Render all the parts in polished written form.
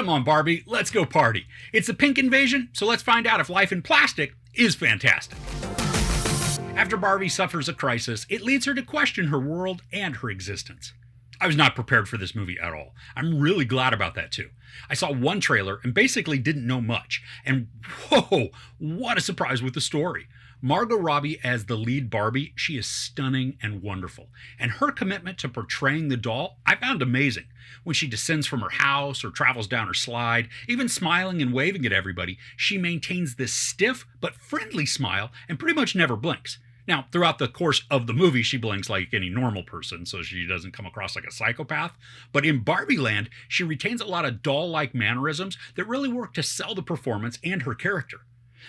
Come on, Barbie, let's go party. It's the pink invasion, so let's find out if life in plastic is fantastic. After Barbie suffers a crisis, it leads her to question her world and her existence. I was not prepared for this movie at all. I'm really glad about that too. I saw one trailer and basically didn't know much. And whoa, what a surprise with the story. Margot Robbie as the lead Barbie, she is stunning and wonderful. And her commitment to portraying the doll, I found amazing. When she descends from her house or travels down her slide, even smiling and waving at everybody, she maintains this stiff but friendly smile and pretty much never blinks. Now, throughout the course of the movie, she blinks like any normal person, so she doesn't come across like a psychopath. But in Barbie Land, she retains a lot of doll-like mannerisms that really work to sell the performance and her character.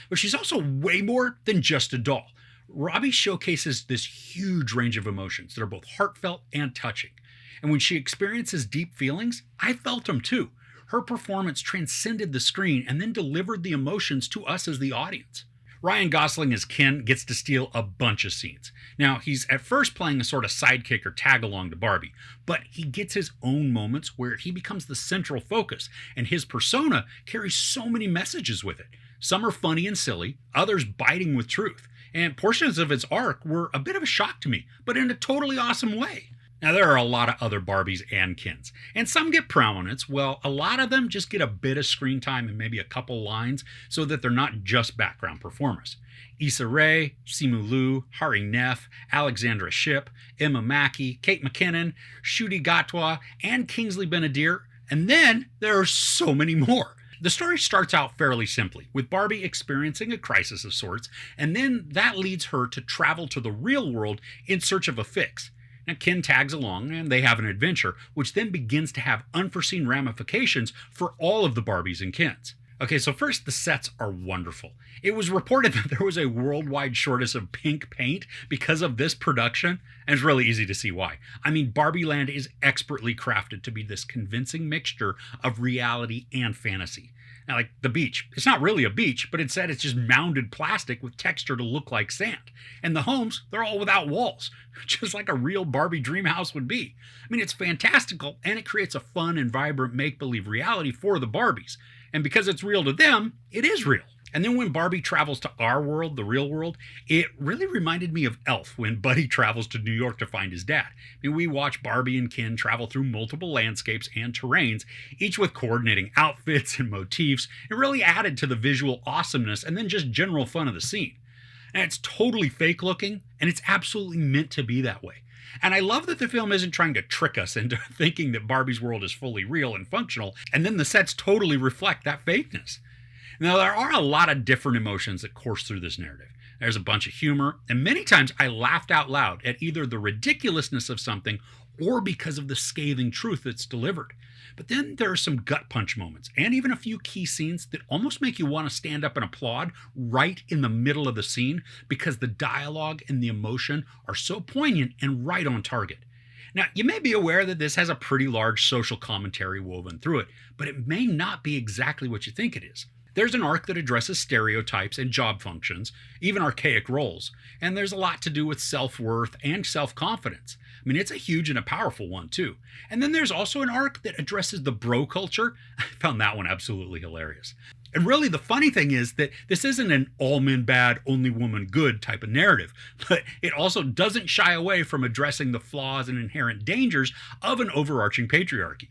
But she's also way more than just a doll. Robbie showcases this huge range of emotions that are both heartfelt and touching. And when she experiences deep feelings, I felt them too. Her performance transcended the screen and then delivered the emotions to us as the audience. Ryan Gosling as Ken gets to steal a bunch of scenes. Now, he's at first playing a sort of sidekick or tag-along to Barbie, but he gets his own moments where he becomes the central focus, and his persona carries so many messages with it. Some are funny and silly, others biting with truth, and portions of his arc were a bit of a shock to me, but in a totally awesome way. Now, there are a lot of other Barbies and Kens, and some get prominence. Well, a lot of them just get a bit of screen time and maybe a couple lines so that they're not just background performers. Issa Rae, Simu Liu, Neff, Alexandra Shipp, Mackey, Kate McKinnon, Schuti Gatwa, and Kingsley Ben-Adir, and then there are so many more. The story starts out fairly simply, with Barbie experiencing a crisis of sorts, and then that leads her to travel to the real world in search of a fix. Now, Ken tags along and they have an adventure, which then begins to have unforeseen ramifications for all of the Barbies and Kens. Okay, so first, the sets are wonderful. It was reported that there was a worldwide shortage of pink paint because of this production, and it's really easy to see why. I mean, Barbie Land is expertly crafted to be this convincing mixture of reality and fantasy. Now, like the beach. It's not really a beach, but instead it's just mounded plastic with texture to look like sand. And the homes, they're all without walls, just like a real Barbie dream house would be. I mean, it's fantastical, and it creates a fun and vibrant make-believe reality for the Barbies. And because it's real to them, it is real. And then when Barbie travels to our world, the real world, it really reminded me of Elf when Buddy travels to New York to find his dad. I mean, we watch Barbie and Ken travel through multiple landscapes and terrains, each with coordinating outfits and motifs. It really added to the visual awesomeness and then just general fun of the scene. And it's totally fake looking, and it's absolutely meant to be that way. And I love that the film isn't trying to trick us into thinking that Barbie's world is fully real and functional, and then the sets totally reflect that fakeness. Now, there are a lot of different emotions that course through this narrative. There's a bunch of humor, and many times I laughed out loud at either the ridiculousness of something or because of the scathing truth that's delivered. But then there are some gut punch moments, and even a few key scenes that almost make you want to stand up and applaud right in the middle of the scene because the dialogue and the emotion are so poignant and right on target. Now, you may be aware that this has a pretty large social commentary woven through it, but it may not be exactly what you think it is. There's an arc that addresses stereotypes and job functions, even archaic roles, and there's a lot to do with self-worth and self-confidence. I mean, it's a huge and a powerful one, too. And then there's also an arc that addresses the bro culture. I found that one absolutely hilarious. And really, the funny thing is that this isn't an all men bad, only woman good type of narrative, but it also doesn't shy away from addressing the flaws and inherent dangers of an overarching patriarchy.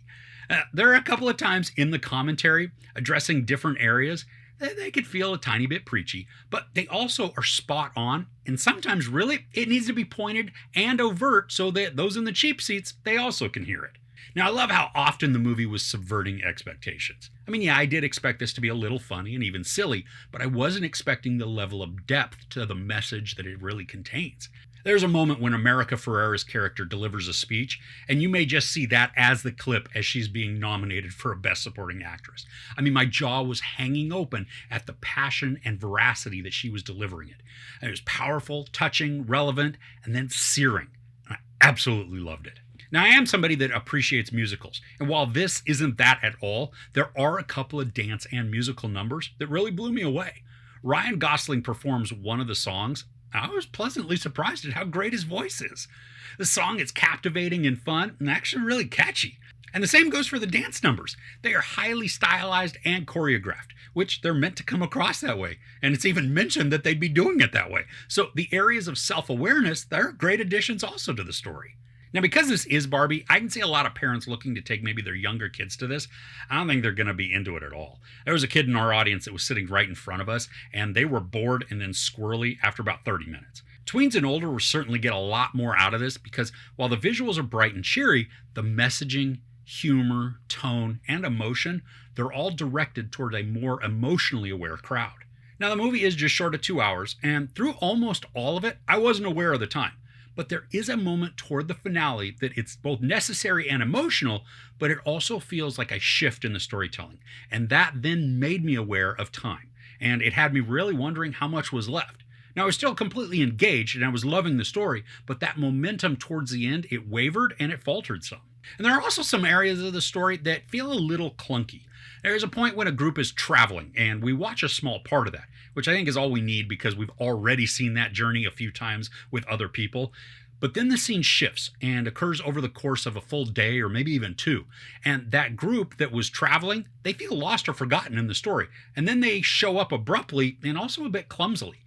There are a couple of times in the commentary addressing different areas that they could feel a tiny bit preachy, but they also are spot on, and sometimes really it needs to be pointed and overt so that those in the cheap seats, they also can hear it. Now, I love how often the movie was subverting expectations. I mean, yeah, I did expect this to be a little funny and even silly, but I wasn't expecting the level of depth to the message that it really contains. There's a moment when America Ferrera's character delivers a speech, and you may just see that as the clip as she's being nominated for a Best Supporting Actress. I mean, my jaw was hanging open at the passion and veracity that she was delivering it. And it was powerful, touching, relevant, and then searing. I absolutely loved it. Now, I am somebody that appreciates musicals, and while this isn't that at all, there are a couple of dance and musical numbers that really blew me away. Ryan Gosling performs one of the songs. I was pleasantly surprised at how great his voice is. The song is captivating and fun and actually really catchy. And the same goes for the dance numbers. They are highly stylized and choreographed, which they're meant to come across that way. And it's even mentioned that they'd be doing it that way. So the areas of self-awareness, they're great additions also to the story. Now, because this is Barbie, I can see a lot of parents looking to take maybe their younger kids to this. I don't think they're going to be into it at all. There was a kid in our audience that was sitting right in front of us, and they were bored and then squirrely after about 30 minutes. Tweens and older will certainly get a lot more out of this because while the visuals are bright and cheery, the messaging, humor, tone, and emotion, they're all directed toward a more emotionally aware crowd. Now, the movie is just short of 2 hours, and through almost all of it, I wasn't aware of the time. But there is a moment toward the finale that it's both necessary and emotional, but it also feels like a shift in the storytelling. And that then made me aware of time. And it had me really wondering how much was left. Now, I was still completely engaged and I was loving the story, but that momentum towards the end, it wavered and it faltered some. And there are also some areas of the story that feel a little clunky. There's a point when a group is traveling, and we watch a small part of that, which I think is all we need because we've already seen that journey a few times with other people. But then the scene shifts and occurs over the course of a full day or maybe even two. And that group that was traveling, they feel lost or forgotten in the story. And then they show up abruptly and also a bit clumsily.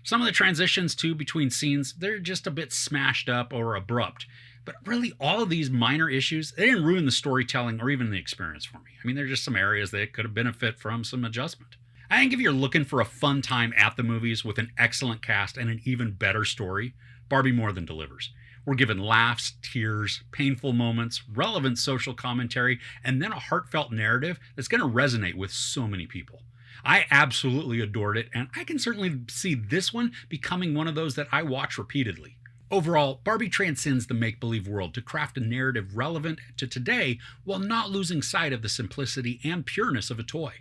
Some of the transitions too between scenes, they're just a bit smashed up or abrupt. But really, all of these minor issues, they didn't ruin the storytelling or even the experience for me. I mean, they're just some areas that could have benefit from some adjustment. I think if you're looking for a fun time at the movies with an excellent cast and an even better story, Barbie more than delivers. We're given laughs, tears, painful moments, relevant social commentary, and then a heartfelt narrative that's going to resonate with so many people. I absolutely adored it, and I can certainly see this one becoming one of those that I watch repeatedly. Overall, Barbie transcends the make-believe world to craft a narrative relevant to today while not losing sight of the simplicity and pureness of a toy.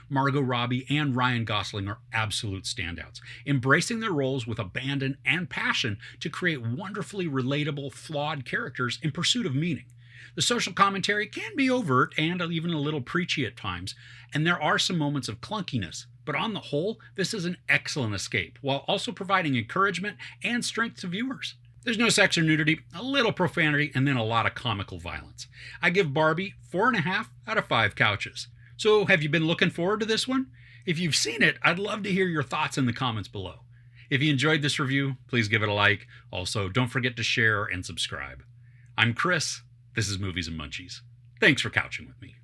Margot Robbie and Ryan Gosling are absolute standouts, embracing their roles with abandon and passion to create wonderfully relatable, flawed characters in pursuit of meaning. The social commentary can be overt and even a little preachy at times, and there are some moments of clunkiness, but on the whole, this is an excellent escape, while also providing encouragement and strength to viewers. There's no sex or nudity, a little profanity, and then a lot of comical violence. I give Barbie 4.5 out of 5 couches. So have you been looking forward to this one? If you've seen it, I'd love to hear your thoughts in the comments below. If you enjoyed this review, please give it a like. Also, don't forget to share and subscribe. I'm Chris. This is Movies and Munchies. Thanks for couching with me.